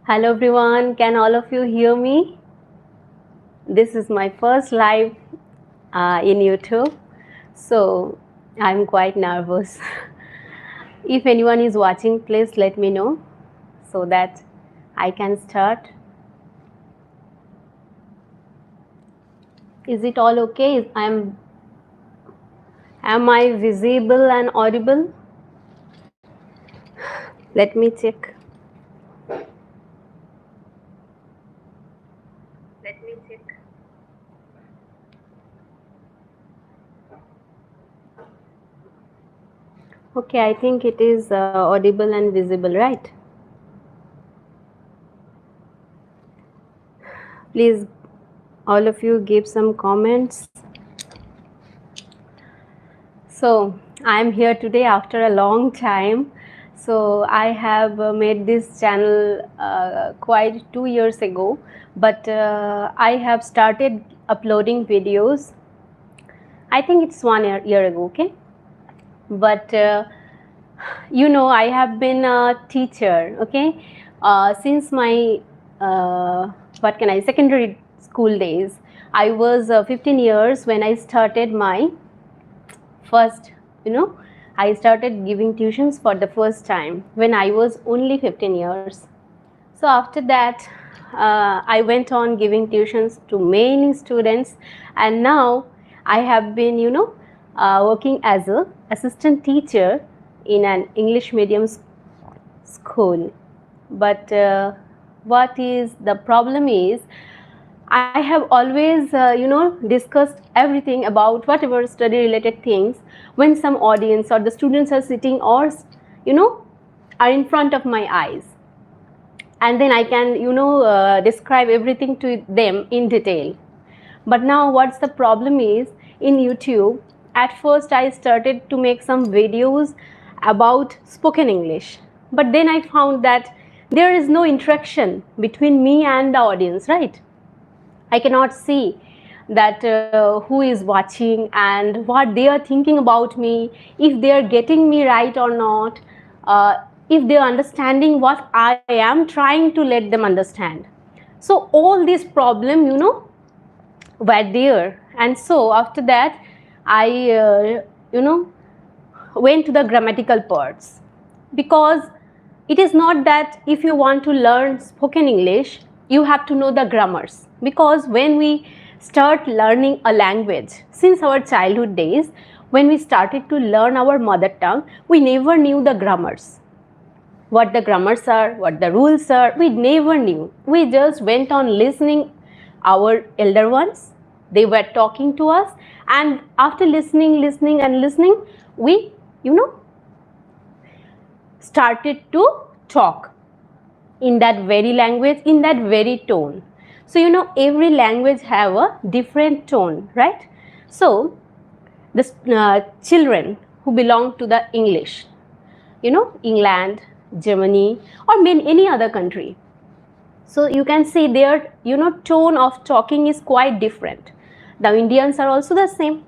Hello everyone, can all of you hear me? This is my first live in YouTube, so I'm quite nervous. If anyone is watching, please let me know so that I can start. Is it all okay? Am I visible and audible? Let me check. Okay, I think it is audible and visible, right? Please, all of you give some comments. So, I am here today after a long time. So, I have made this channel quite 2 years ago, but I have started uploading videos. I think it's 1 year ago, okay? But I have been a teacher, okay, since my secondary school days. I was 15 years when I started my first, I started giving tuitions for the first time when I was only 15 years. So after that, I went on giving tuitions to many students, and now I have been, working as a assistant teacher in an English medium school. But what is the problem is, I have always, discussed everything about whatever study related things when some audience or the students are sitting or, are in front of my eyes. And then I can, describe everything to them in detail. But now what's the problem is, in YouTube, at first I started to make some videos about spoken English. But then I found that there is no interaction between me and the audience, right? I cannot see that who is watching and what they are thinking about me, if they are getting me right or not, if they are understanding what I am trying to let them understand. So all these problems, were there. And so after that, I, went to the grammatical parts, because it is not that if you want to learn spoken English, you have to know the grammars. Because when we start learning a language since our childhood days, when we started to learn our mother tongue, we never knew the grammars. What the grammars are, what the rules are, we never knew. We just went on listening our elder ones. They were talking to us, and after listening, we, started to talk in that very language, in that very tone. So, every language have a different tone, right? So, the children who belong to the English, England, Germany, or any other country. So, you can see their, tone of talking is quite different. The Indians are also the same.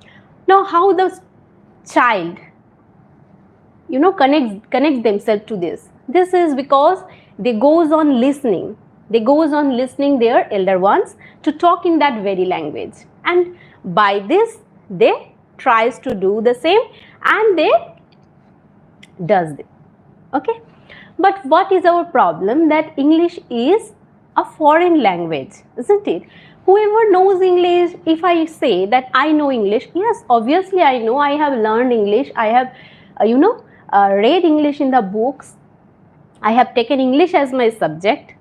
Now, how the child, connect themselves to this? This is because they goes on listening. They goes on listening their elder ones to talk in that very language, and by this they tries to do the same, and they does it. Okay, but what is our problem? That English is a foreign language, isn't it? Whoever knows English, if I say that I know English, yes, obviously I know, I have learned English, I have read English in the books, I have taken English as my subject,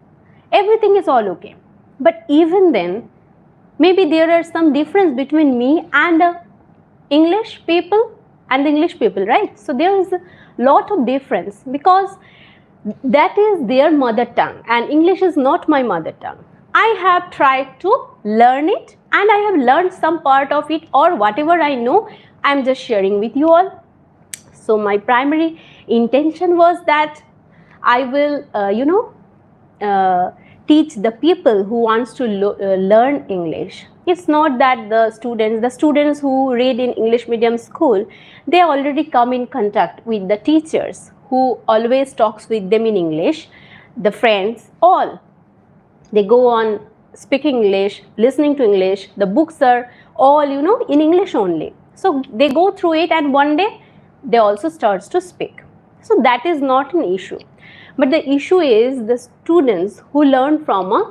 everything is all okay. But even then, maybe there are some difference between me and English people and the English people, right? So there is a lot of difference, because that is their mother tongue and English is not my mother tongue. I have tried to learn it, and I have learned some part of it, or whatever I know, I am just sharing with you all. So my primary intention was that I will, teach the people who wants to learn English. It's not that the students who read in English medium school, they already come in contact with the teachers who always talks with them in English, the friends, all. They go on speaking English, listening to English. The books are all, in English only. So they go through it, and one day they also starts to speak. So that is not an issue. But the issue is the students who learn from a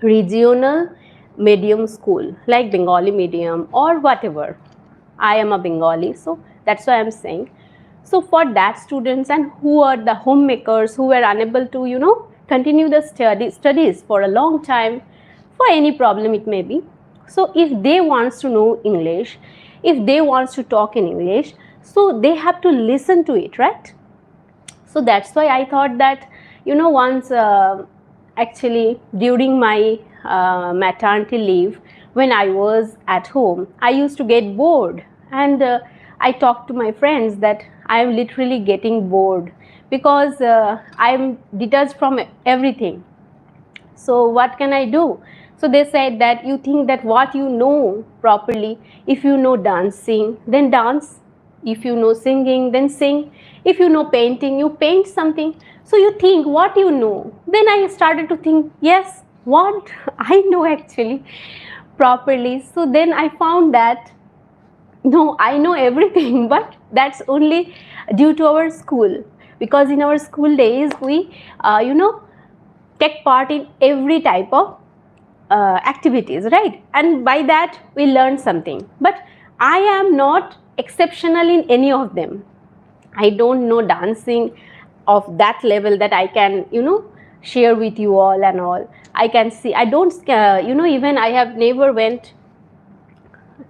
regional medium school like Bengali medium or whatever. I am a Bengali, so that's why I'm saying. So for that students, and who are the homemakers who were unable to, continue the studies for a long time, for any problem it may be. So if they wants to know English, if they wants to talk in English, so they have to listen to it, right? So that's why I thought that, once actually during my maternity leave, when I was at home, I used to get bored, and I talked to my friends that I am literally getting bored because I am detached from everything. So what can I do? So they said that you think that what you know properly, if you know dancing, then dance. If you know singing, then sing. If you know painting, you paint something. So you think what you know. Then I started to think, yes, what I know actually properly. So then I found that no, I know everything, but that's only due to our school. Because in our school days, we, take part in every type of activities, right? And by that we learn something. But I am not exceptional in any of them. I don't know dancing of that level that I can, share with you all and all. I can see, I don't, even I have never went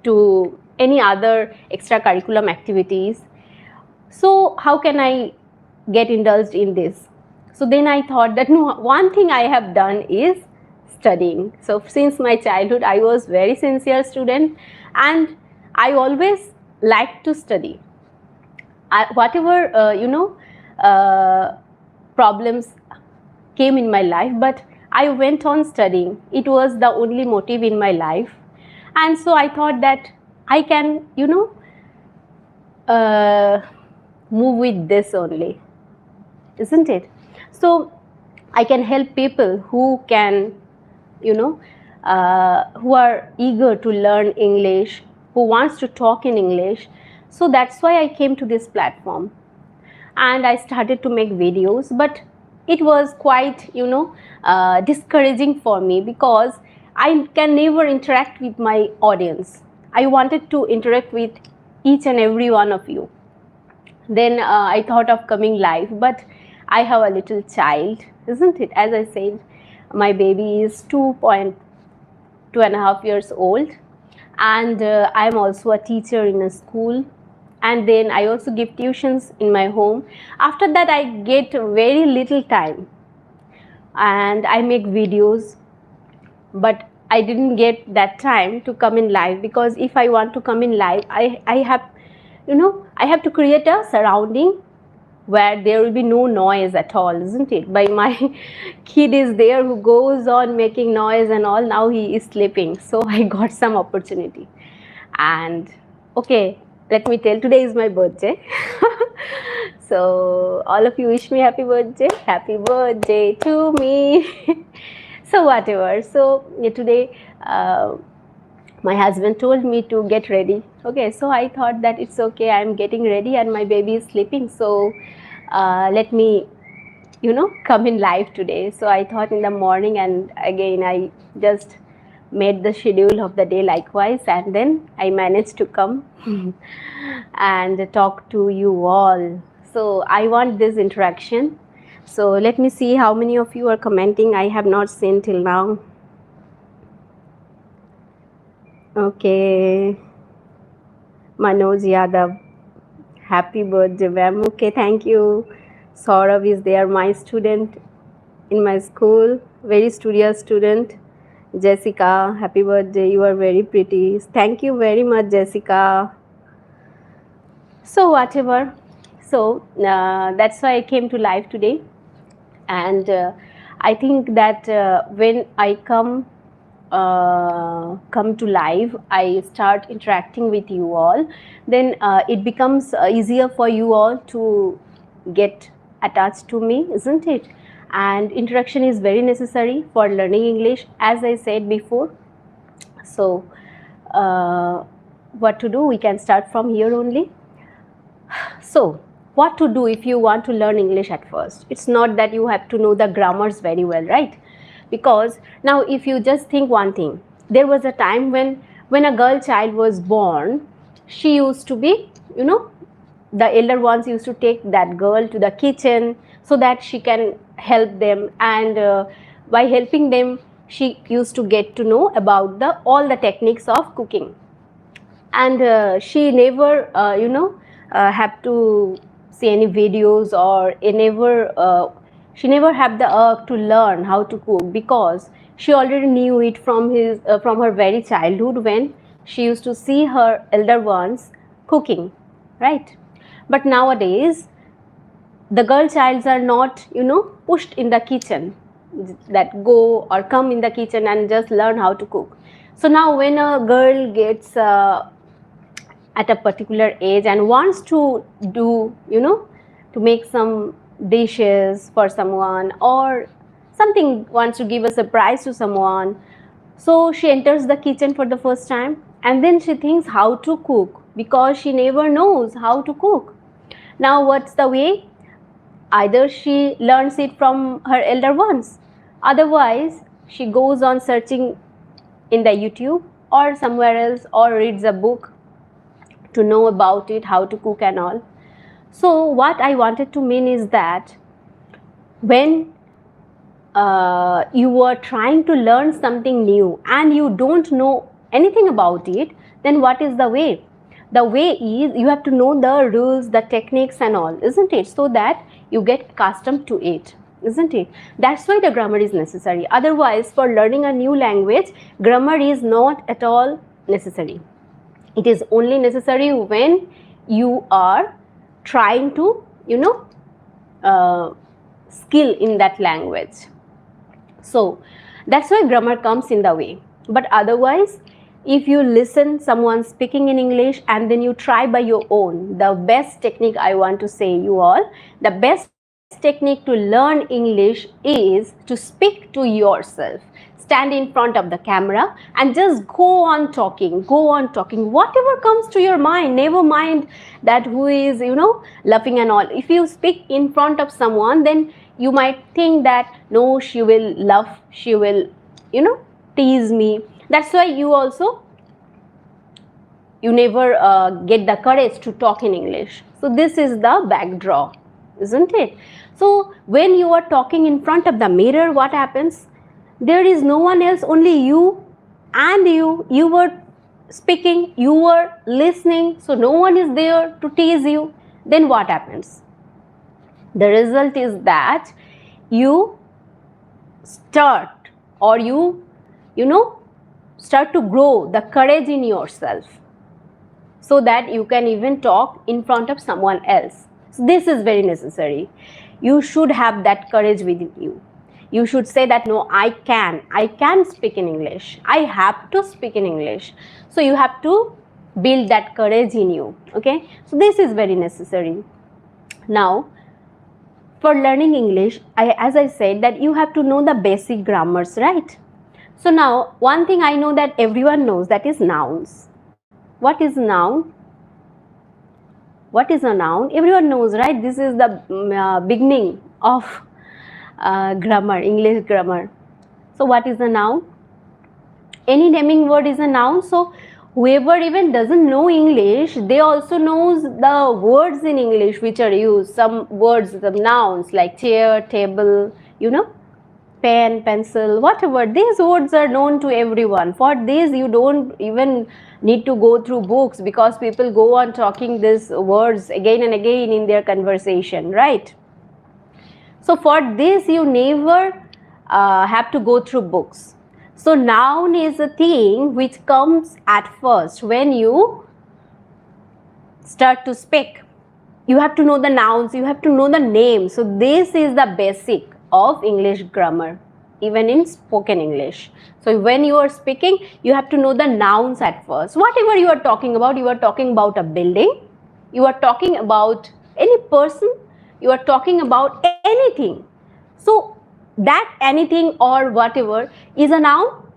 to any other extracurriculum activities. So how can I get indulged in this? So then I thought that no, one thing I have done is studying. So since my childhood, I was very sincere student, and I always liked to study. Whatever problems came in my life, but I went on studying. It was the only motive in my life, and so I thought that I can, move with this only, isn't it? So I can help people who can, who are eager to learn English, who wants to talk in English. So that's why I came to this platform, and I started to make videos. But it was quite, discouraging for me, because I can never interact with my audience. I wanted to interact with each and every one of you. Then I thought of coming live, but I have a little child, isn't it? As I said, my baby is 2.5 years old, and I am also a teacher in a school, and then I also give tuitions in my home. After that, I get very little time, and I make videos, but I didn't get that time to come in live, because if I want to come in live, I have, I have to create a surrounding where there will be no noise at all, isn't it? By my kid is there who goes on making noise and all. Now he is sleeping, so I got some opportunity. And okay, let me tell, today is my birthday. So all of you wish me happy birthday to me. So whatever. So today my husband told me to get ready. Okay, so I thought that it's okay, I'm getting ready and my baby is sleeping, so let me, come in live today. So I thought in the morning, and again I just made the schedule of the day likewise, and then I managed to come and talk to you all. So I want this interaction. So let me see how many of you are commenting. I have not seen till now. Okay, Manoj Yadav, happy birthday ma'am. Okay, thank you. Saurav is there, my student in my school, very studious student. Jessica, happy birthday, you are very pretty. Thank you very much, Jessica. So whatever, so that's why I came to live today. And I think that when I come to live, I start interacting with you all, then it becomes easier for you all to get attached to me, isn't it? and introduction is very necessary for learning English, as I said before. So what to do? We can start from here only. So what to do if you want to learn English at first? It's not that you have to know the grammars very well, right? Because now if you just think one thing, there was a time when a girl child was born, she used to be, the elder ones used to take that girl to the kitchen so that she can help them, and by helping them she used to get to know about all the techniques of cooking, and she never have to see any videos, or she never had the urge to learn how to cook, because she already knew it from her very childhood, when she used to see her elder ones cooking, right? But nowadays the girl childs are not pushed in the kitchen, that go or come in the kitchen and just learn how to cook. So now when a girl gets at a particular age and wants to do to make some dishes for someone, or something, wants to give a surprise to someone, so she enters the kitchen for the first time, and then she thinks how to cook, because she never knows how to cook. Now what's the way? Either she learns it from her elder ones, otherwise she goes on searching in the YouTube or somewhere else, or reads a book to know about it, how to cook and all. So what I wanted to mean is that when you are trying to learn something new and you don't know anything about it, then what is the way? The way is, you have to know the rules, the techniques and all, isn't it? So that you get accustomed to it, isn't it? That's why the grammar is necessary. Otherwise, for learning a new language, grammar is not at all necessary. It is only necessary when you are trying to skill in that language. So that's why grammar comes in the way. But otherwise, if you listen someone speaking in English and then you try by your own, the best technique, I want to say you all, the best technique to learn English is to speak to yourself. Stand in front of the camera and just go on talking, whatever comes to your mind. Never mind that who is laughing and all. If you speak in front of someone, then you might think that no, she will laugh, she will tease me. That's why you never get the courage to talk in English. So this is the backdrop, isn't it? So when you are talking in front of the mirror, what happens? There is no one else, only you and you were speaking, you were listening, so no one is there to tease you. Then what happens? The result is that you start, or you start to grow the courage in yourself, so that you can even talk in front of someone else. So this is very necessary. You should have that courage within you. You should say that no, I can speak in English, I have to speak in English. So you have to build that courage in you. Okay, so this is very necessary. Now for learning English, as I said, that you have to know the basic grammars, right? So now one thing I know that everyone knows, that is nouns. What is noun? What is a noun? Everyone knows, right? This is the beginning of grammar, English grammar. So what is a noun? Any naming word is a noun. So whoever even doesn't know English, they also knows the words in English which are used. Some words, the nouns like chair, table, pen, pencil, whatever. These words are known to everyone. For this, you don't even need to go through books, because people go on talking these words again and again in their conversation, right? So for this, you never have to go through books. So noun is a thing which comes at first when you start to speak. You have to know the nouns, you have to know the names. So this is the basic of English grammar, even in spoken English. So when you are speaking, you have to know the nouns at first. Whatever you are talking about a building, you are talking about any person, you are talking about anything. So that anything or whatever is a noun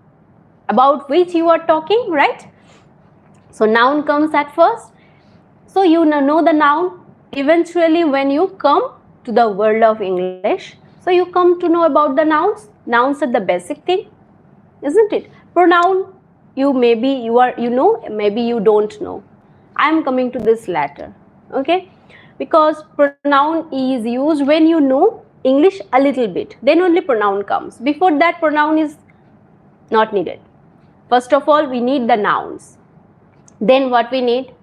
about which you are talking, right? So noun comes at first. So you know the noun. Eventually when you come to the world of English, so you come to know about the nouns. Nouns are the basic thing, isn't it? Pronoun, maybe you know, maybe you don't know. I am coming to this latter, okay? Because pronoun is used when you know English a little bit, then only pronoun comes. Before that, pronoun is not needed. First of all, we need the nouns. Then what we need?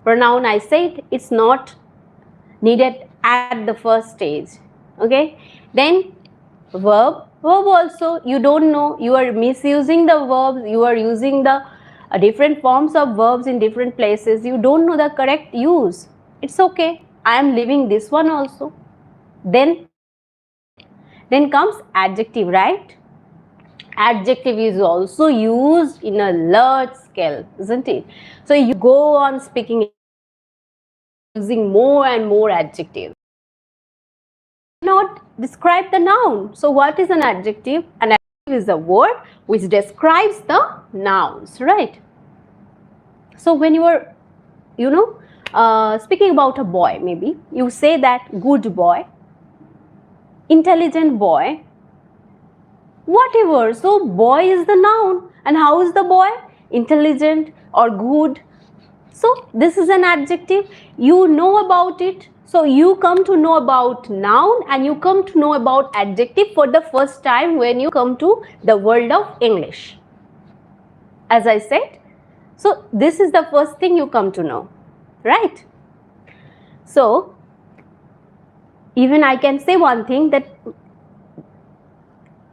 Pronoun, I said, it's not needed at the first stage, okay? Then verb also, you don't know, you are misusing the verbs, you are using the different forms of verbs in different places, you don't know the correct use. It's okay, I am leaving this one also. Then comes adjective, right? Adjective is also used in a large scale, isn't it? So you go on speaking, using more and more adjectives. Not describe the noun. So what is an adjective? An adjective is a word which describes the nouns, right? So when you are, speaking about a boy, maybe you say that good boy, intelligent boy, whatever. So boy is the noun, and how is the boy? Intelligent or good. So this is an adjective. You know about it. So you come to know about noun and you come to know about adjective for the first time when you come to the world of English. As I said, so this is the first thing you come to know, right? So even I can say one thing, that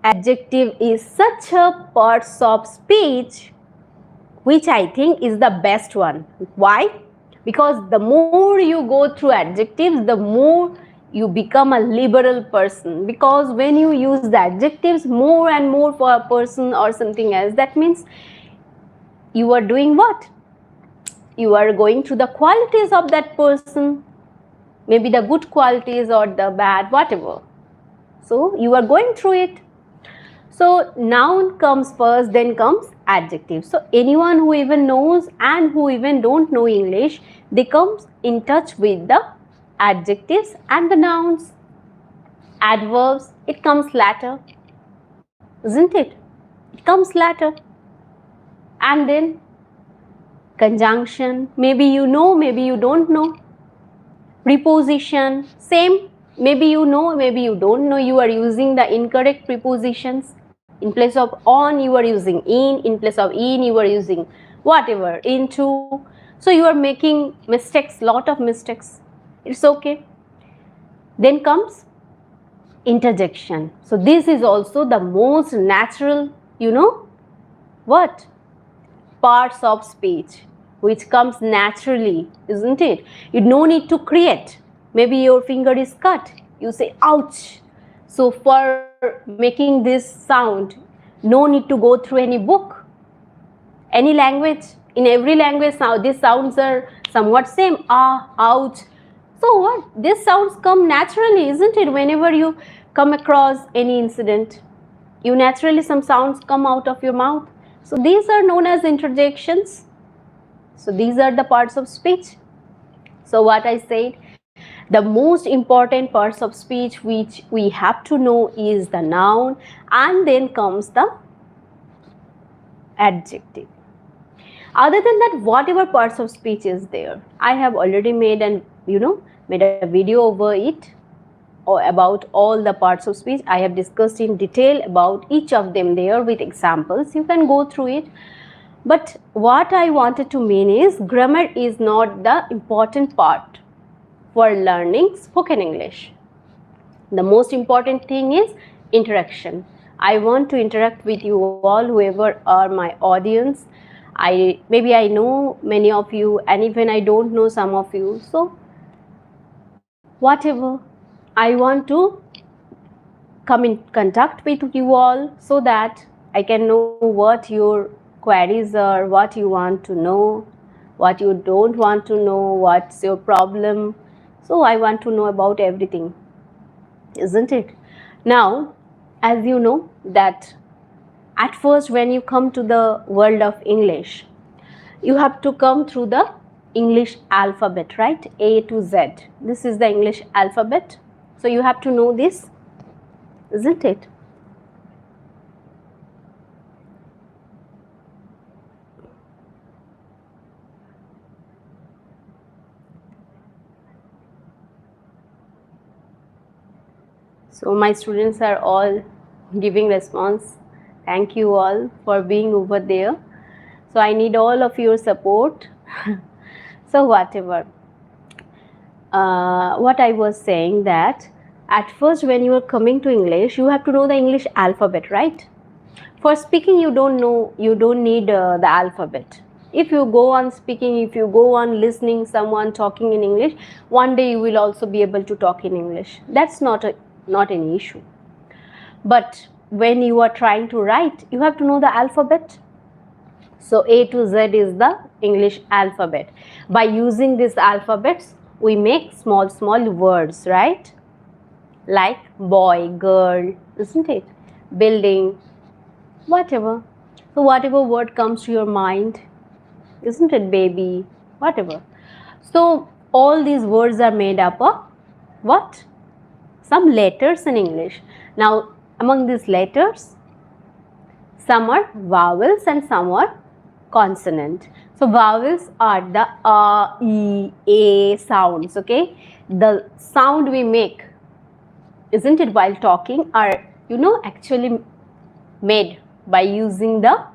adjective is such a part of speech which I think is the best one. Why? Because the more you go through adjectives, the more you become a liberal person. Because when you use the adjectives more and more for a person or something else, that means you are doing what? You are going through the qualities of that person, maybe the good qualities or the bad, whatever. So you are going through it. So noun comes first, then comes adjective. So anyone who even knows and who even don't know English, they come in touch with the adjectives and the nouns. Adverbs, it comes later, isn't it? It comes later. And then conjunction, maybe you know, maybe you don't know. Preposition, same, maybe you know, maybe you don't know. You are using the incorrect prepositions. In place of on, you are using in place of in, you are using whatever, into. So you are making mistakes, lot of mistakes. It's okay. Then comes interjection. So this is also the most natural, what? Parts of speech which comes naturally, isn't it? You no need to create. Maybe your finger is cut, you say ouch. So for making this sound, no need to go through any book, any language. In every language now these sounds are somewhat same. Ah, ouch. So what? These sounds come naturally, isn't it? Whenever you come across any incident, you naturally, some sounds come out of your mouth. So these are known as interjections. So these are the parts of speech. So what I said, the most important parts of speech which we have to know is the noun, and then comes the adjective. Other than that, whatever parts of speech is there, I have already made a video over it, or about all the parts of speech. I have discussed in detail about each of them there with examples. You can go through it. But what I wanted to mean is, grammar is not the important part for learning spoken English. The most important thing is interaction. I want to interact with you all, whoever are my audience. Maybe I know many of you, and even I don't know some of you. So whatever, I want to come in contact with you all so that I can know what your queries are, what you want to know, what you don't want to know, what's your problem. So I want to know about everything, isn't it? Now, as you know that at first when you come to the world of English, you have to come through the English alphabet, right? A to Z. This is the English alphabet. So you have to know this, isn't it? So my students are all giving response. Thank you all for being over there. So I need all of your support. So whatever. What I was saying that at first when you are coming to English, you have to know the English alphabet, right? For speaking, you don't need the alphabet. If you go on speaking, if you go on listening someone talking in English, one day you will also be able to talk in English. That's not an issue. But when you are trying to write, you have to know the alphabet. So A to Z is the English alphabet. By using these alphabets, we make small words, right? Like boy, girl, isn't it? Building, whatever. So whatever word comes to your mind, isn't it? Baby, whatever. So all these words are made up of what? Some letters in English. Now among these letters, some are vowels and some are consonant. So vowels are the a, e, a sounds, okay? The sound we make, isn't it, while talking are, actually made by using the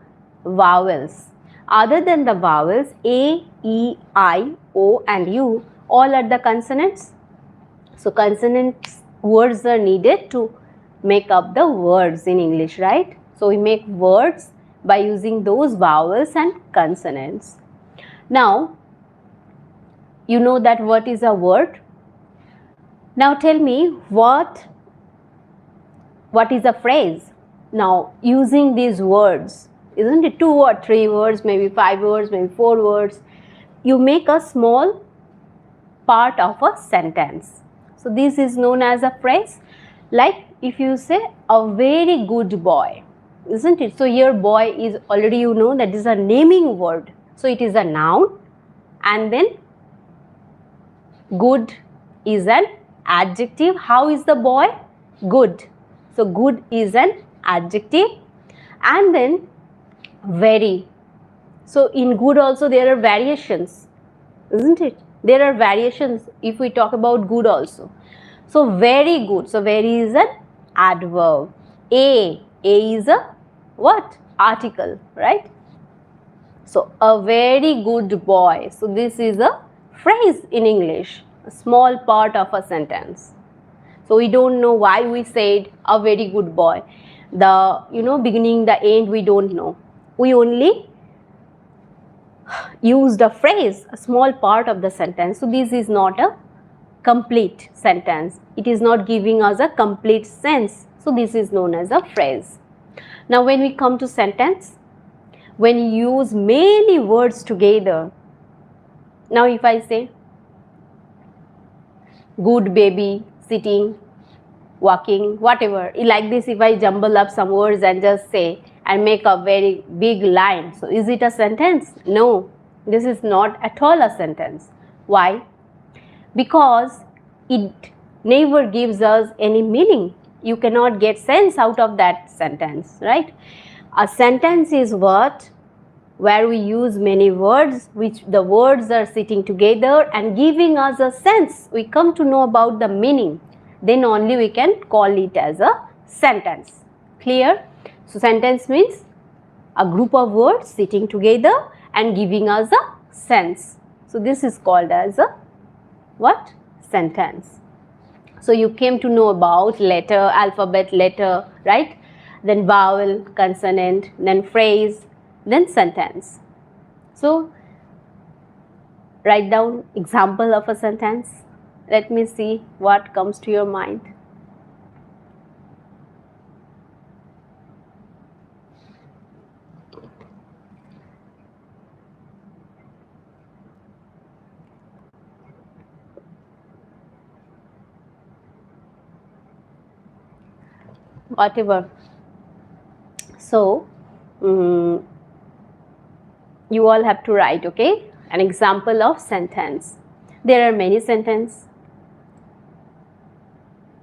vowels. Other than the vowels, A, E, I, O and U, all are the consonants. So consonants words are needed to make up the words in English, right? So we make words by using those vowels and consonants. Now, you know that what is a word? Now tell me what is a phrase? Now, using these words, isn't it 2 or 3 words, maybe 5 words, maybe 4 words, you make a small part of a sentence. So this is known as a phrase. Like if you say a very good boy, isn't it? So here boy is already, that is a naming word. So it is a noun, and then good is an adjective. How is the boy? Good. So good is an adjective, and then very. So in good also there are variations, isn't it? There are variations if we talk about good also. So very good. So very is an adverb. A is a what? Article, right? So a very good boy. So this is a phrase in English, a small part of a sentence. So we don't know why we said a very good boy. The beginning, the end, we don't know. We only used a phrase, a small part of the sentence. So this is not a complete sentence. It is not giving us a complete sense. So this is known as a phrase. Now when we come to sentence, when you use many words together, now if I say good baby, sitting, walking, whatever, like this, if I jumble up some words and just say and make a very big line, so is it a sentence? No, this is not at all a sentence. Why? Because it never gives us any meaning. You cannot get sense out of that sentence, right? A sentence is what? Where we use many words, which the words are sitting together and giving us a sense. We come to know about the meaning. Then only we can call it as a sentence. Clear? So sentence means a group of words sitting together and giving us a sense. So this is called as a what? Sentence. So you came to know about letter, alphabet, letter, right? Then vowel, consonant, then phrase, then sentence. So write down example of a sentence. Let me see what comes to your mind. whatever. So you all have to write, okay, an example of sentence. There are many sentences.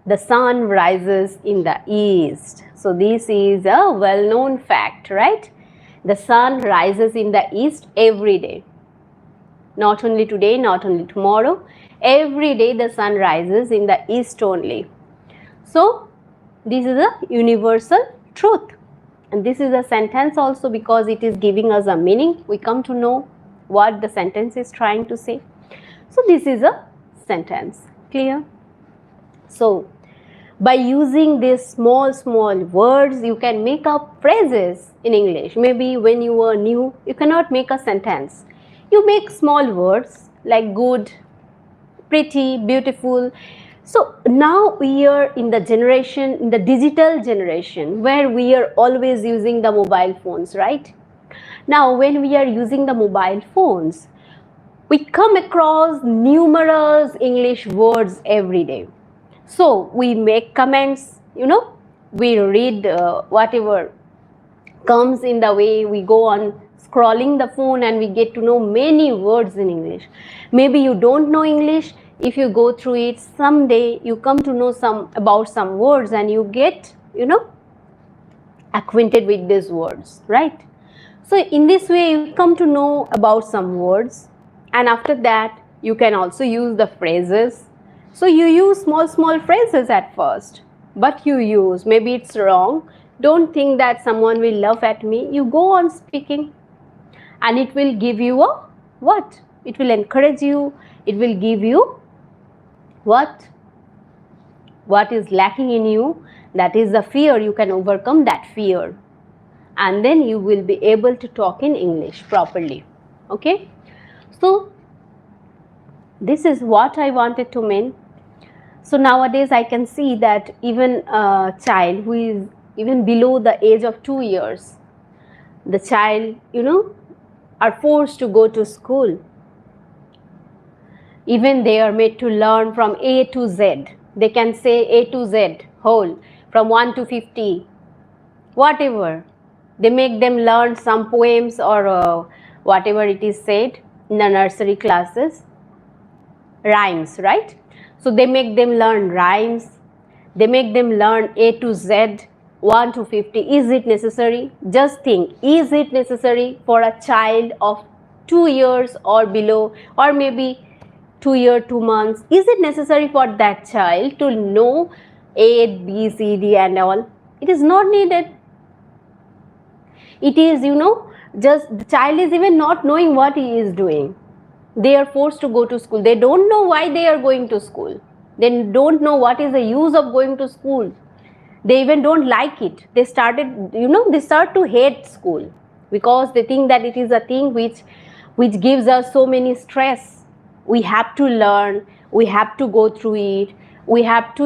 The sun rises in the east. So this is a well-known fact, right? The sun rises in the east every day. Not only today, not only tomorrow. Every day the sun rises in the east only. So this is a universal truth. And this is a sentence also because it is giving us a meaning. We come to know what the sentence is trying to say. So this is a sentence. Clear? So by using these small words, you can make up phrases in English. Maybe when you were new, you cannot make a sentence. You make small words like good, pretty, beautiful. So now we are in the generation, in the digital generation, where we are always using the mobile phones, right? Now when we are using the mobile phones, we come across numerous English words every day. So we make comments, we read whatever comes in the way, we go on scrolling the phone and we get to know many words in English. Maybe you don't know English. If you go through it, someday you come to know about some words and you get, acquainted with these words, right? So in this way you come to know about some words, and after that you can also use the phrases. So you use small phrases at first, but you use, maybe it's wrong. Don't think that someone will laugh at me. You go on speaking and it will give you a what? It will encourage you. It will give you what? What is lacking in you? That is the fear. You can overcome that fear. And then you will be able to talk in English properly. Okay? So this is what I wanted to mean. So nowadays I can see that even a child who is even below the age of 2 years, the child, are forced to go to school. Even they are made to learn from A to Z. They can say A to Z whole, from 1 to 50, whatever. They make them learn some poems or whatever it is said in the nursery classes, rhymes, right? So they make them learn rhymes. They make them learn A to Z, 1 to 50. Is it necessary? Just think, is it necessary for a child of 2 years or below, or maybe 2 years, 2 months? Is it necessary for that child to know A, B, C, D and all? It is not needed. It is, just the child is even not knowing what he is doing. They are forced to go to school. They don't know why they are going to school. They don't know what is the use of going to school. They even don't like it. They start to hate school because they think that it is a thing which gives us so many stress. We have to learn. We have to go through it. We have to,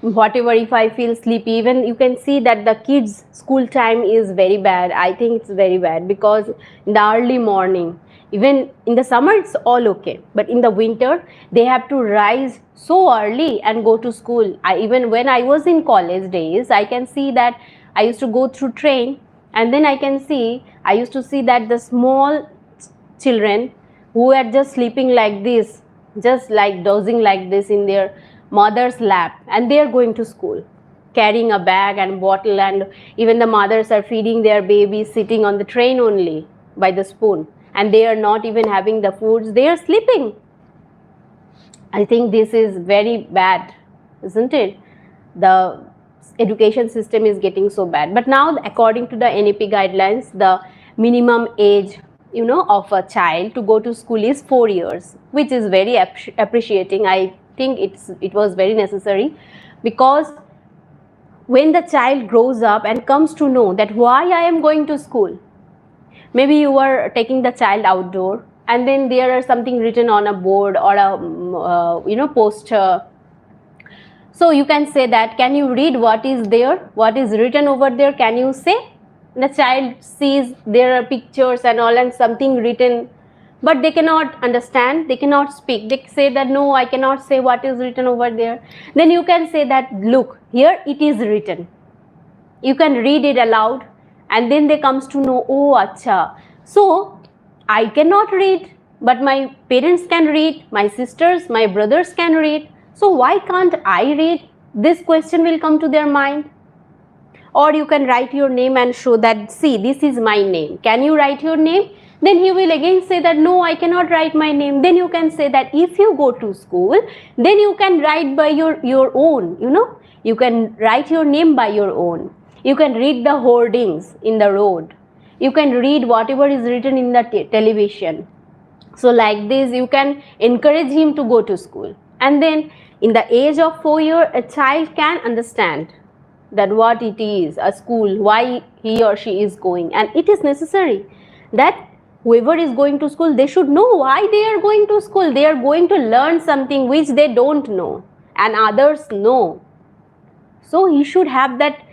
whatever, if I feel sleepy, even you can see that the kids' school time is very bad. I think it's very bad because in the early morning, even in the summer it's all okay, but in the winter they have to rise so early and go to school. Even when I was in college days, I can see that I used to go through train, and then I used to see that the small children who are just sleeping like this, just like dozing like this in their mother's lap, and they are going to school carrying a bag and bottle, and even the mothers are feeding their babies sitting on the train only by the spoon, and they are not even having the foods, they are sleeping. I think this is very bad, isn't it? The education system is getting so bad. But now according to the NEP guidelines, the minimum age of a child to go to school is 4 years, which is very appreciating. I think it was very necessary, because when the child grows up and comes to know that why I am going to school, maybe you are taking the child outdoor and then there is something written on a board or a poster. So you can say that, can you read what is there, what is written over there, can you say? The child sees there are pictures and all and something written, but they cannot understand, they cannot speak. They say that no, I cannot say what is written over there. Then you can say that look, here it is written. You can read it aloud, and then they comes to know, oh acha, so I cannot read, but my parents can read, my sisters, my brothers can read, so why can't I read? This question will come to their mind. Or you can write your name and show that, see, this is my name, can you write your name? Then he will again say that no, I cannot write my name. Then you can say that if you go to school, then you can write by your own, you can write your name by your own. You can read the hoardings in the road. You can read whatever is written in the television. So like this, you can encourage him to go to school. And then in the age of 4 years, a child can understand that what it is, a school, why he or she is going. And it is necessary that whoever is going to school, they should know why they are going to school. They are going to learn something which they don't know and others know. So he should have that,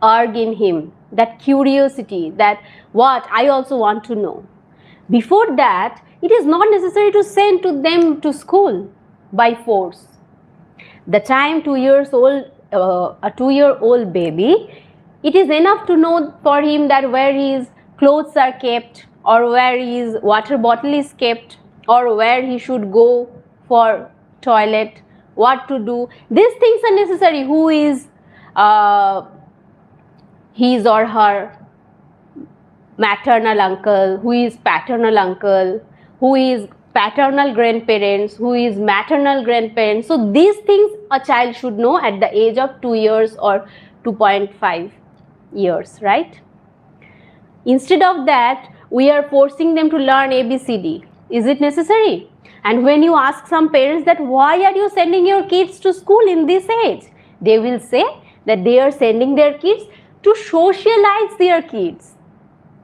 urge in him, that curiosity, that what I also want to know. Before that, it is not necessary to send to them to school by force. The time 2 years old, a 2-year-old baby, it is enough to know for him that where his clothes are kept, or where his water bottle is kept, or where he should go for toilet, what to do. These things are necessary. Who is his or her maternal uncle, who is paternal uncle, who is paternal grandparents, who is maternal grandparents. So these things a child should know at the age of 2 years or 2.5 years, right? Instead of that, we are forcing them to learn ABCD. Is it necessary? And when you ask some parents that why are you sending your kids to school in this age, they will say that they are sending their kids to socialize their kids.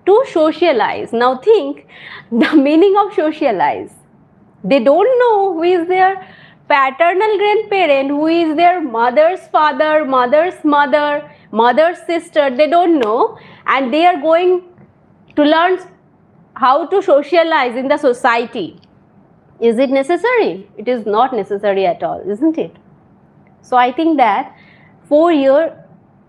To socialize. Now think the meaning of socialize. They don't know who is their paternal grandparent, who is their mother's father, mother's mother, mother's sister. They don't know, and they are going to learn how to socialize in the society. Is it necessary? It is not necessary at all, isn't it? So I think that 4 years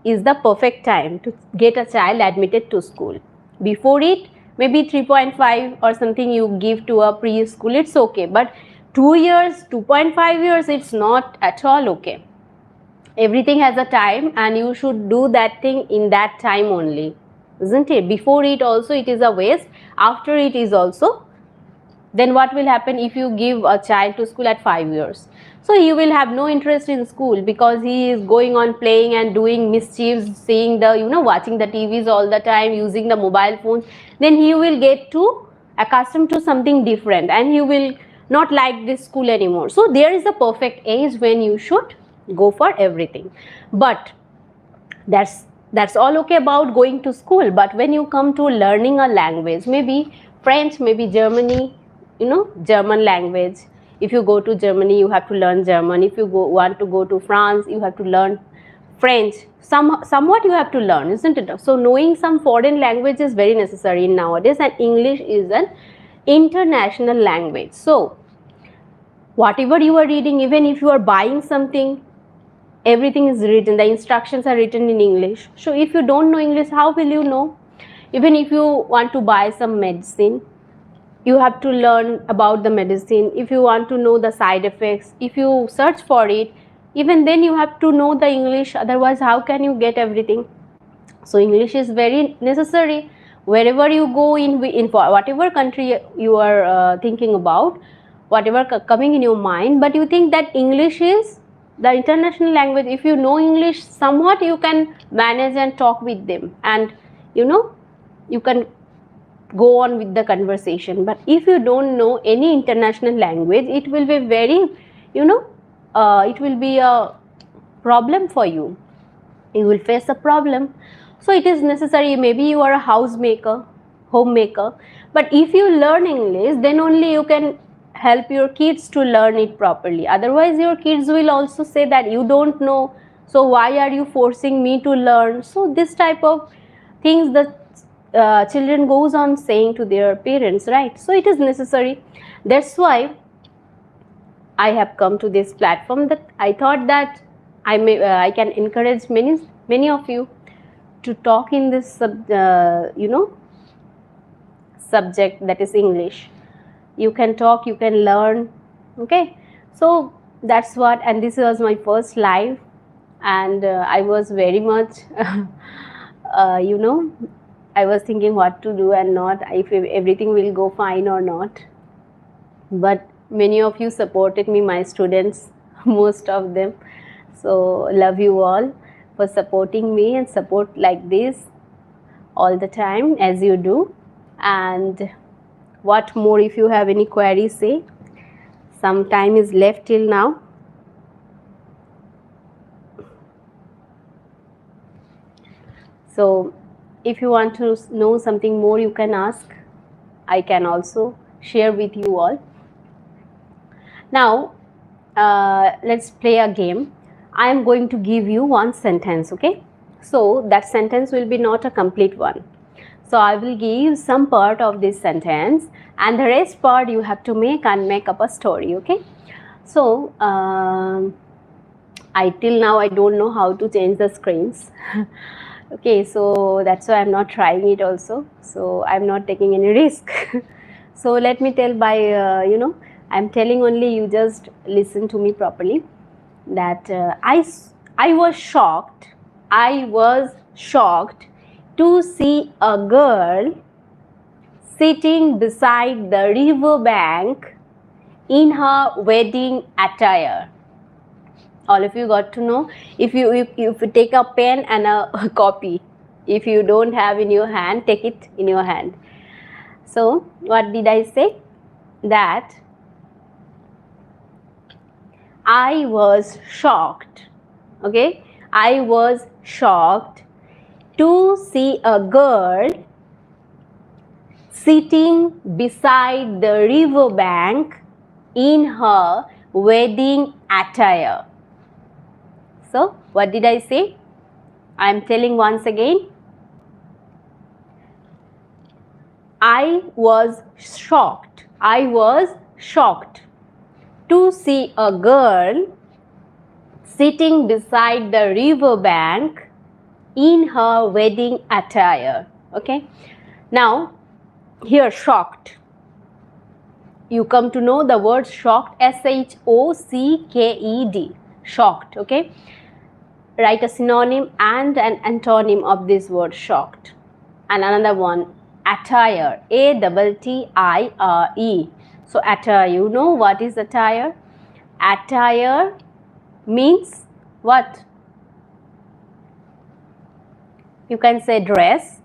is the perfect time to get a child admitted to school. Before it, maybe 3.5 or something you give to a preschool, it's okay. But 2 years, 2.5 years, it's not at all okay. Everything has a time, and you should do that thing in that time only, isn't it? Before it also it is a waste, after it is also. Then what will happen if you give a child to school at 5 years? So he will have no interest in school because he is going on playing and doing mischiefs, seeing the, watching the TVs all the time, using the mobile phones. Then he will get to accustomed to something different, and he will not like this school anymore. So there is a perfect age when you should go for everything. But that's all okay about going to school. But when you come to learning a language, maybe French, maybe Germany, German language. If you go to Germany, you have to learn German. If you want to go to France, you have to learn French. Somewhat you have to learn, isn't it? So knowing some foreign language is very necessary nowadays, and English is an international language. So whatever you are reading, even if you are buying something, everything is written. The instructions are written in English. So if you don't know English, how will you know? Even if you want to buy some medicine, you have to learn about the medicine. If you want to know the side effects, if you search for it, even then you have to know the English. Otherwise, how can you get everything? So English is very necessary. Wherever you go in whatever country you are thinking about, whatever coming in your mind, but you think that English is the international language. If you know English, somewhat you can manage and talk with them, and you can go on with the conversation. But if you don't know any international language, it will be very, it will be a problem for you. You will face a problem. So it is necessary. Maybe you are a housemaker, homemaker, but if you learn English, then only you can help your kids to learn it properly. Otherwise, your kids will also say that you don't know, so why are you forcing me to learn? So this type of things, the children goes on saying to their parents, right? So it is necessary. That's why I have come to this platform, that I thought that I can encourage many of you to talk in this subject, that is English. You can talk, you can learn. Okay, so that's what. And this was my first live, and I was very much I was thinking what to do and not, if everything will go fine or not. But many of you supported me, my students, most of them. So love you all for supporting me, and support like this all the time as you do. And what more, if you have any queries, say. Some time is left till now. So if you want to know something more, you can ask. I can also share with you all. Now let's play a game. I am going to give you one sentence, okay? So that sentence will be not a complete one. So I will give some part of this sentence, and the rest part you have to make up a story, okay? So till now I don't know how to change the screens. Okay, so that's why I'm not trying it also. So I'm not taking any risk. So let me tell by I'm telling only, you just listen to me properly. That I was shocked. I was shocked to see a girl sitting beside the river bank in her wedding attire. All of you got to know. If you take a pen and a copy, if you don't have in your hand, take it in your hand. So what did I say? That I was shocked. Okay, I was shocked to see a girl sitting beside the river bank in her wedding attire. So what did I say? I am telling once again. I was shocked. I was shocked to see a girl sitting beside the river bank in her wedding attire. Okay. Now here, shocked. You come to know the word shocked, S-H-O-C-K-E-D. Shocked. Okay. Write a synonym and an antonym of this word, shocked. And another one, attire, A-T-T-I-R-E. So attire, you know what is attire? Attire means what? You can say dress,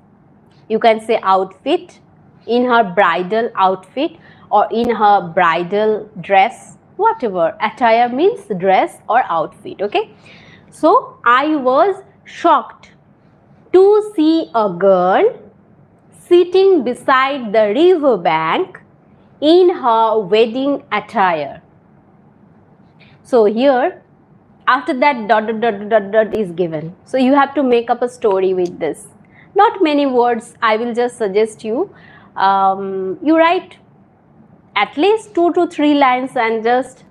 you can say outfit, in her bridal outfit or in her bridal dress, whatever. Attire means dress or outfit, okay? So I was shocked to see a girl sitting beside the river bank in her wedding attire. So here, after that dot is given. So you have to make up a story with this. Not many words. I will just suggest you. You write at least 2 to 3 lines and just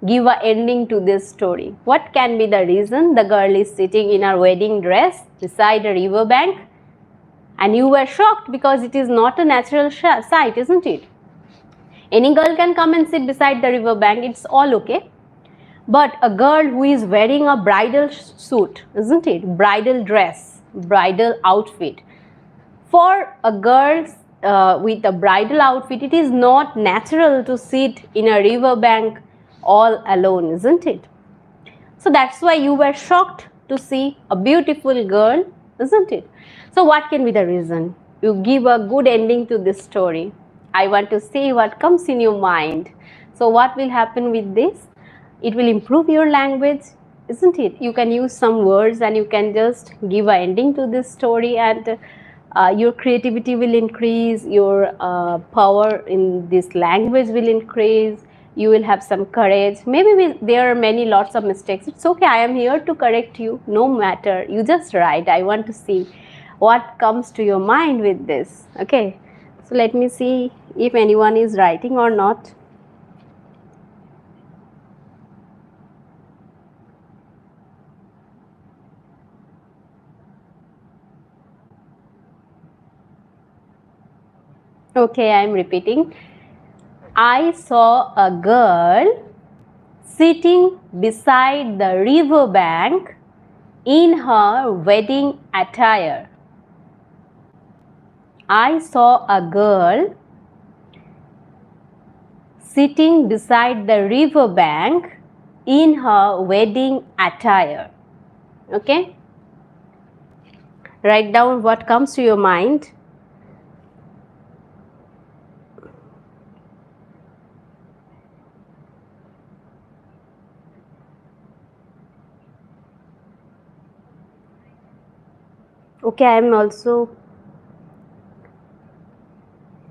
give an ending to this story. What can be the reason the girl is sitting in her wedding dress beside a river bank? And you were shocked because it is not a natural sight, isn't it? Any girl can come and sit beside the river bank. It's all okay. But a girl who is wearing a bridal suit, isn't it? Bridal dress, bridal outfit. For a girl with a bridal outfit, it is not natural to sit in a river bank all alone, isn't it? So that's why you were shocked to see a beautiful girl, isn't it? So what can be the reason? You give a good ending to this story. I want to see what comes in your mind. So what will happen with this? It will improve your language, isn't it? You can use some words and you can just give an ending to this story, and your creativity will increase, your power in this language will increase, you will have some courage. Maybe there are lots of mistakes. It's okay, I am here to correct you, no matter. You just write. I want to see what comes to your mind with this? Okay, so let me see if anyone is writing or not. Okay, I am repeating. I saw a girl sitting beside the river bank in her wedding attire. I saw a girl sitting beside the river bank in her wedding attire. Okay? Write down what comes to your mind. Okay, I am also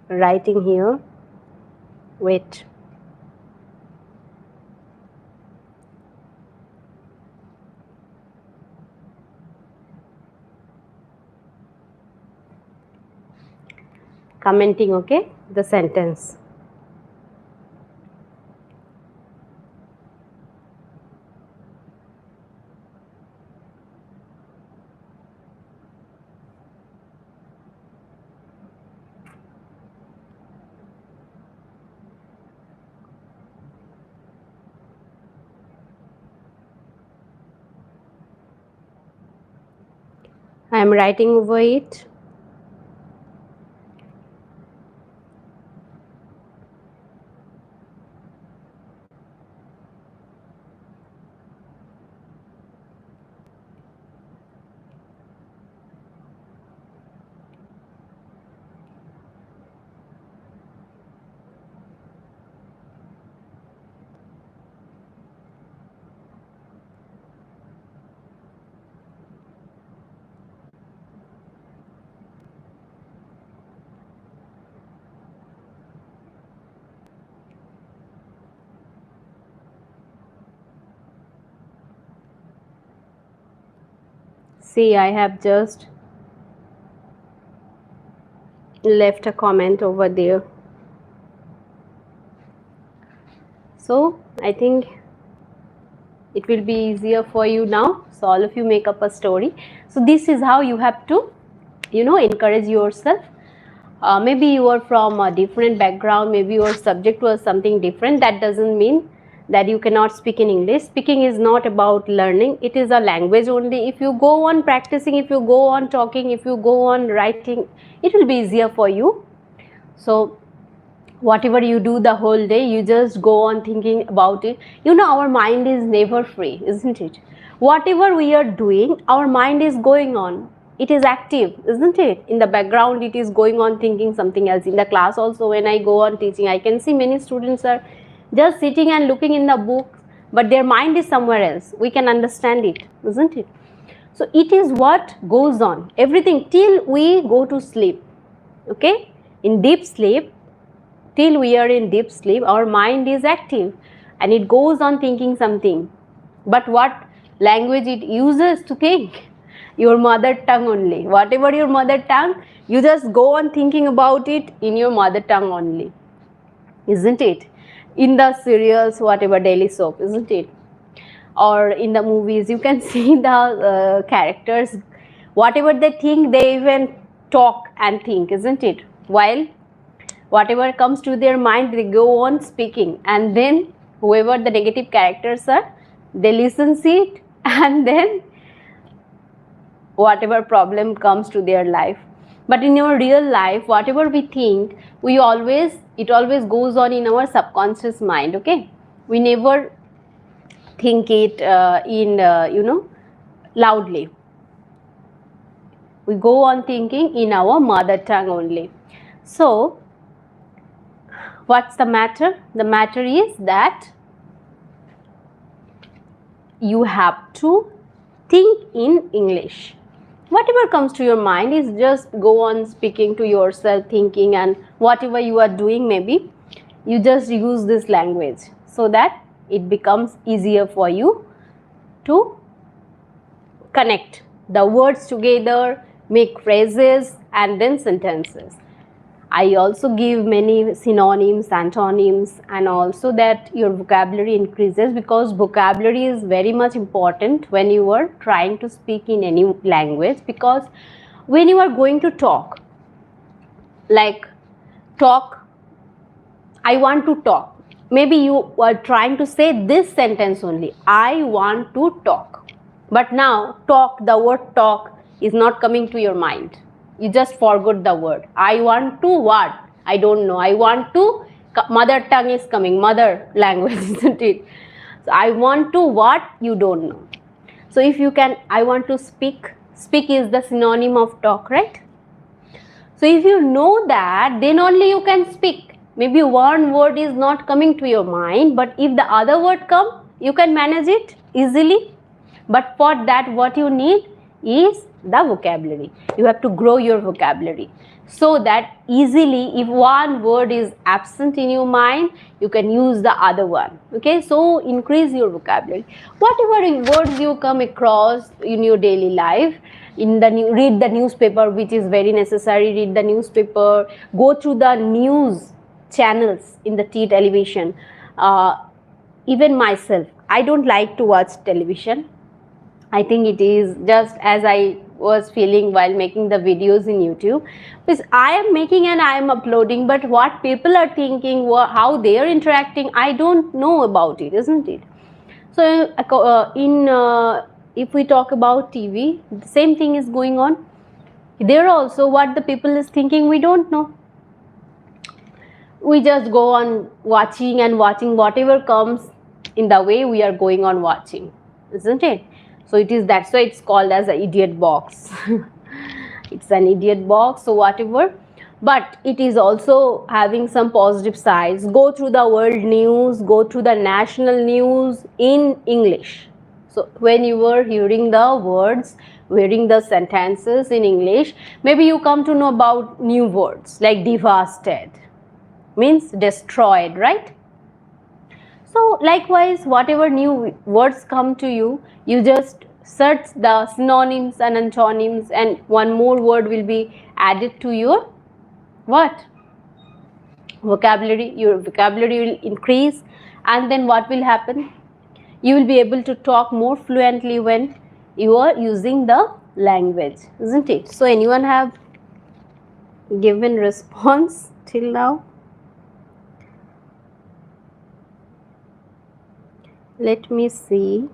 writing here. Wait. Commenting, okay, the sentence. I am writing over it. See, I have just left a comment over there. So I think it will be easier for you now. So all of you make up a story. So this is how you have to, encourage yourself. Maybe you are from a different background, maybe your subject was something different. That doesn't mean that you cannot speak in English. Speaking is not about learning, it is a language only. If you go on practicing, if you go on talking, if you go on writing, it will be easier for you. So whatever you do the whole day, you just go on thinking about it. Our mind is never free, isn't it? Whatever we are doing, our mind is going on. It is active, isn't it? In the background, it is going on thinking something else. In the class also, when I go on teaching, I can see many students are just sitting and looking in the book, but their mind is somewhere else. We can understand it, isn't it? So it is what goes on, everything till we go to sleep. Okay? In deep sleep, till we are in deep sleep, our mind is active and it goes on thinking something. But what language it uses to think? Your mother tongue only. Whatever your mother tongue, you just go on thinking about it in your mother tongue only, isn't it? In the serials, whatever, daily soap, isn't it? Or in the movies, you can see the characters, whatever they think, they even talk and think, isn't it? While whatever comes to their mind, they go on speaking, and then whoever the negative characters are, they listen to it, and then whatever problem comes to their life. But in your real life, whatever we think, it always goes on in our subconscious mind. Okay, we never think it loudly. We go on thinking in our mother tongue only. So what's the matter? The matter is that you have to think in English. Whatever comes to your mind is just go on speaking to yourself, thinking, and whatever you are doing, maybe you just use this language so that it becomes easier for you to connect the words together, make phrases and then sentences. I also give many synonyms, antonyms, and also that your vocabulary increases, because vocabulary is very much important when you are trying to speak in any language. Because when you are going to talk, like talk, I want to talk. Maybe you are trying to say this sentence only, I want to talk. But now talk, the word talk is not coming to your mind. You just forgot the word. I want to what? I don't know. I want to, mother tongue is coming, mother language, isn't it? So I want to what? You don't know. So if you can, I want to speak. Speak is the synonym of talk, right? So if you know that, then only you can speak. Maybe one word is not coming to your mind, but if the other word come, you can manage it easily. But for that, what you need is the vocabulary. You have to grow your vocabulary, so that easily, if one word is absent in your mind, you can use the other one. Okay, so increase your vocabulary. Whatever words you come across in your daily life, read the newspaper, which is very necessary. Read the newspaper, go through the news channels in the television. Even myself, I don't like to watch television. I think it is just as I was feeling while making the videos in YouTube, because I am making and I am uploading, but what people are thinking, how they are interacting, I don't know about it, isn't it? So if we talk about TV, the same thing is going on. There also, what the people is thinking, we don't know. We just go on watching and watching whatever comes in the way we are going on watching, isn't it? So it is, that's why it's called as an idiot box. It's an idiot box, so whatever. But it is also having some positive sides. Go through the world news, go through the national news in English. So when you were hearing the words, hearing the sentences in English, maybe you come to know about new words like devastated, means destroyed, right? So likewise, whatever new words come to you, you just search the synonyms and antonyms, and one more word will be added to your what? Vocabulary. Your vocabulary will increase, and then what will happen? You will be able to talk more fluently when you are using the language, isn't it? So anyone have given response till now? Let me see.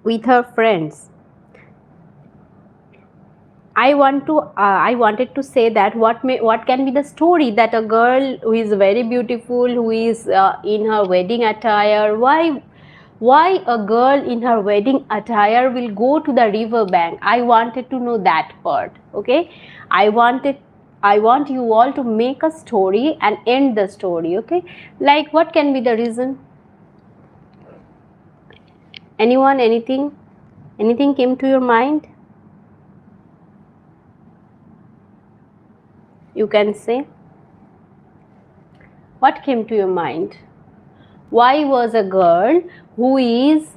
With her friends. I wanted to say that what can be the story that a girl who is very beautiful, who is in her wedding attire, why a girl in her wedding attire will go to the river bank? I wanted to know that part. Okay, I want you all to make a story and end the story. Okay, like what can be the reason? Anyone, anything came to your mind? You can say. What came to your mind? Why was a girl who is,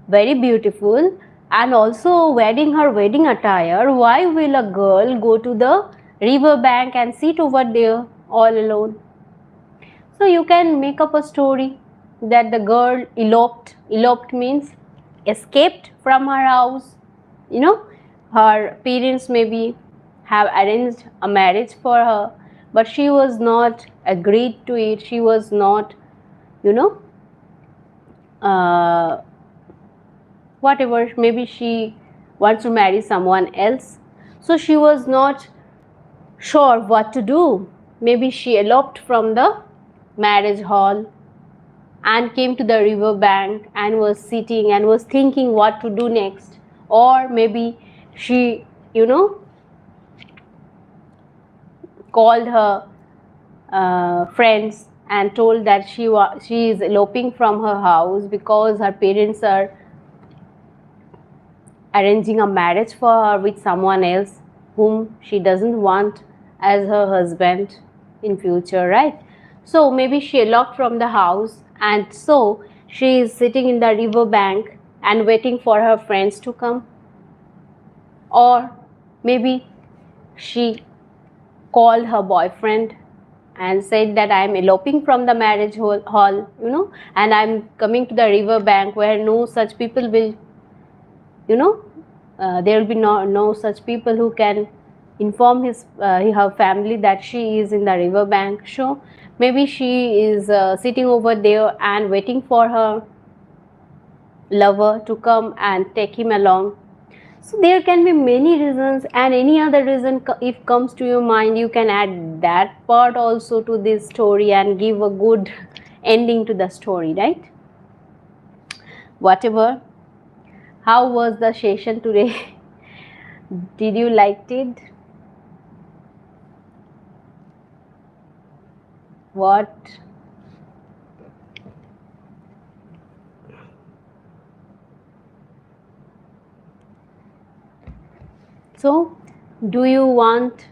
very beautiful and also wearing her wedding attire, why will a girl go to the river bank and sit over there all alone? So you can make up a story that the girl eloped means escaped from her house. Her parents maybe have arranged a marriage for her, but she was not agreed to it. She was not, whatever, maybe she wants to marry someone else. So she was not sure what to do. Maybe she eloped from the marriage hall and came to the river bank and was sitting and was thinking what to do next. Or maybe she, called her friends and told that she is eloping from her house because her parents are arranging a marriage for her with someone else whom she doesn't want as her husband in future, right? So maybe she locked from the house, and so she is sitting in the river bank and waiting for her friends to come. Or maybe she called her boyfriend and said that I am eloping from the marriage hall, and I'm coming to the river bank where no such people will, there will be no such people who can inform her family that she is in the river bank. So maybe she is sitting over there and waiting for her lover to come and take him along. So there can be many reasons, and any other reason if comes to your mind, you can add that part also to this story and give a good ending to the story, right? Whatever. How was the session today? Did you liked it? What? So, do you want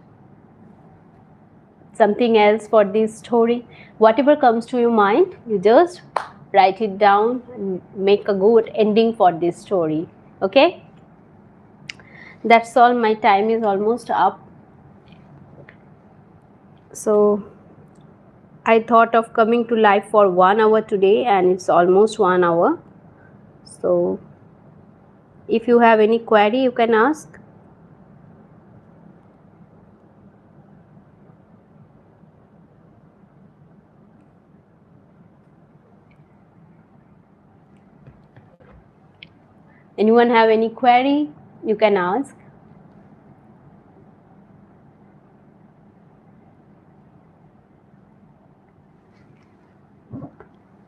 something else for this story? Whatever comes to your mind, you just write it down and make a good ending for this story. Okay? That's all. My time is almost up. So, I thought of coming to live for 1 hour today, and it's almost 1 hour. So, if you have any query, you can ask. Anyone have any query, you can ask.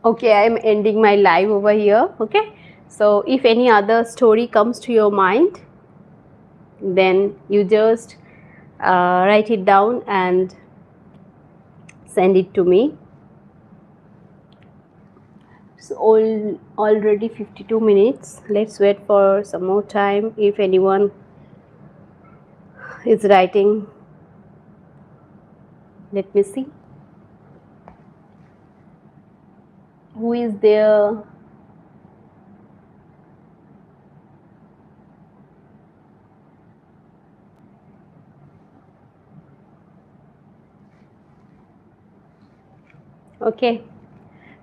Okay, I am ending my live over here. Okay, so if any other story comes to your mind, then you just write it down and send it to me. So already 52 minutes. Let's wait for some more time if anyone is writing. Let me see who is there. Okay,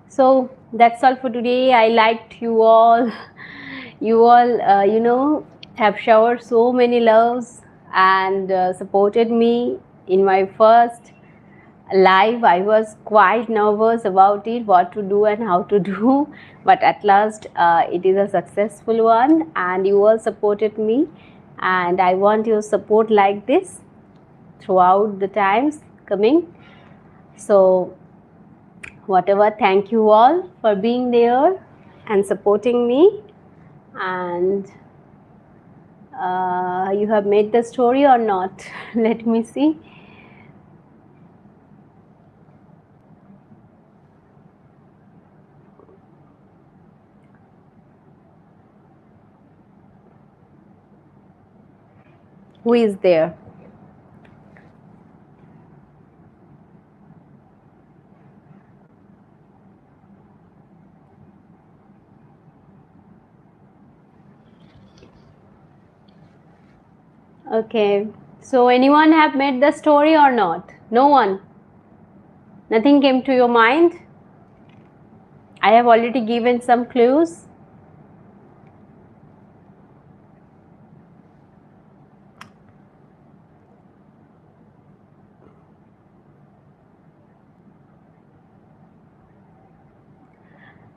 so that's all for today. I liked you all. You all have showered so many loves and supported me in my first live. I was quite nervous about it, what to do and how to do, but at last it is a successful one, and you all supported me, and I want your support like this throughout the times coming. So whatever, thank you all for being there and supporting me. And you have made the story or not? Let me see. Who is there? Okay, so anyone have made the story or not? No one? Nothing came to your mind? I have already given some clues.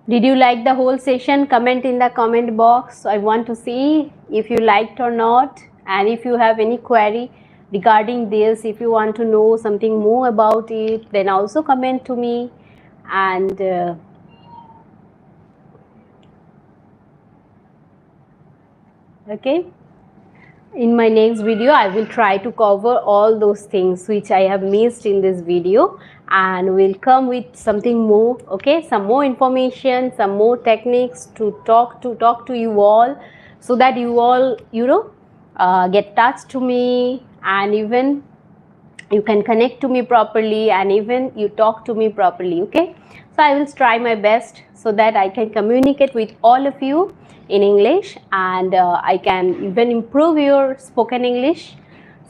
Did you like the whole session? Comment in the comment box. I want to see if you liked or not, and if you have any query regarding this, if you want to know something more about it, then also comment to me. And okay, in my next video I will try to cover all those things which I have missed in this video, and will come with something more. Okay, some more information, some more techniques to talk to you all, so that you all get touch to me, and even you can connect to me properly, and even you talk to me properly. Okay, so I will try my best so that I can communicate with all of you in English, and I can even improve your spoken English.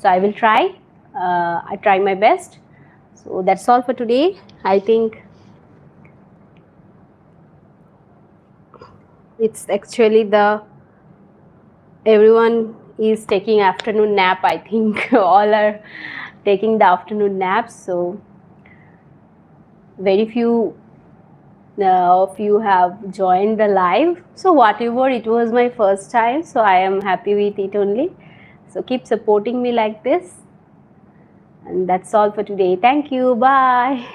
So I will try. I try my best. So that's all for today. I think it's actually the everyone is taking afternoon nap. I think all are taking the afternoon naps. So very few of you have joined the live. So whatever, it was my first time, so I am happy with it only. So keep supporting me like this. And that's all for today. Thank you. Bye.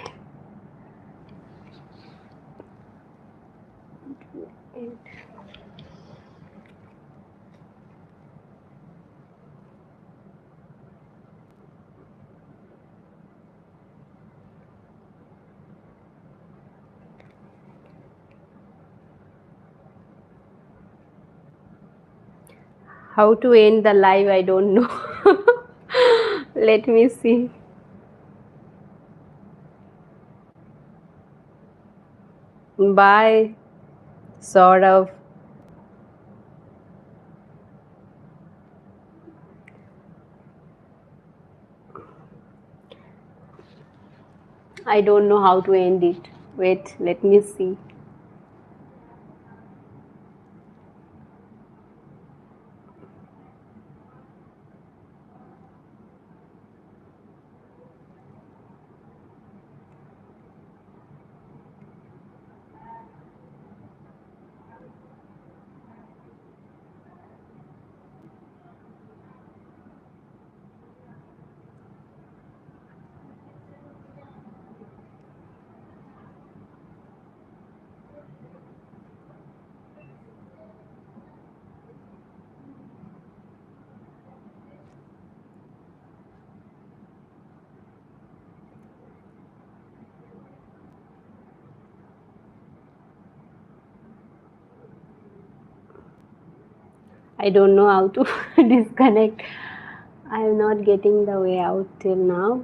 How to end the live, I don't know. Let me see. Bye. Sort of. I don't know how to end it. Wait, let me see. I don't know how to disconnect. I am not getting the way out till now.